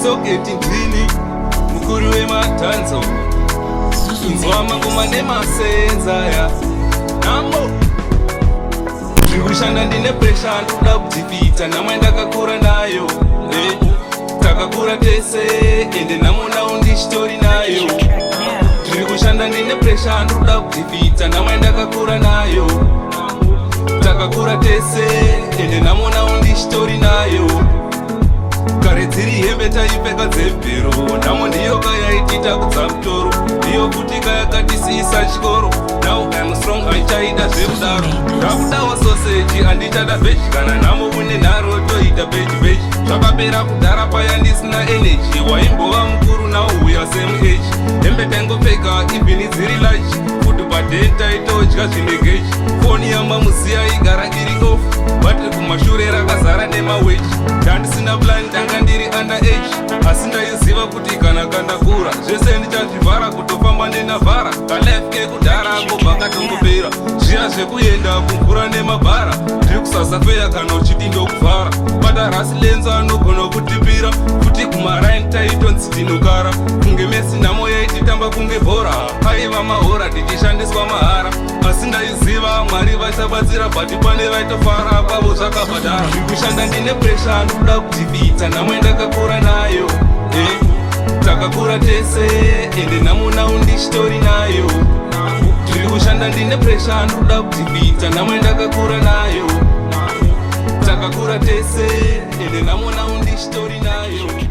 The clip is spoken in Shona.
Toketi ndini mukuru wematanzo inzwa mangoma nemasenza ya nambo ndikushanda ndine presha ndoda kudhifita namwe ndakakura nayo takakura tese ende namonawo ndishitori nayo ndikushanda ndine presha ndoda kudhifita namwe ndakakura nayo takakura tese ende namonawo ndishitori nayo kare dziri hembe taipfeka dzebhero namo ndiyo kayaitita kudza mutoro ndiyo kuti kayakatisiisa chikoro now I'm strong aichaida zvekudaro ndakudawo soseji andichada veji kana namo une nharo toita beji zvakapera kudhara paya ndisina energy waimbova mukuru nawo uya same age hembe taingopfeka ibhini dziri laji futi padeni taitodya zvinegeji foni yamamuziya igara iri off batiri kumashure rakazara nemaweji ndandisina plan ndanga ndiri under age asi ndaiziva kuti kana kandakura zvese ndichazvivhara kutofamba nenavhara kalife kekudhara angobva katongopera zviya zvekuenda kumvura nemabhara ndiri kusasafeya kana uchiti ndokuvhara padarasi lenzo anogona kutipira kuti kumaraini taitonzi tinokara kunge mesi nhamo yaititamba kunge bhora aiva mahora tichishandiswa mahara asi ndaiziva mwari vachabatsira bhati pane vaitofara pavo zvakabhadhara ndikushanda ndine presha ndoda kudhibita namwe ndakakura nayo takakura tese ende namonawo ndishitori nayo ndiri kushanda ndine presha ndoda kudhibita namwe ndakakura nayo takakura tese ende namonawo ndishitori nayo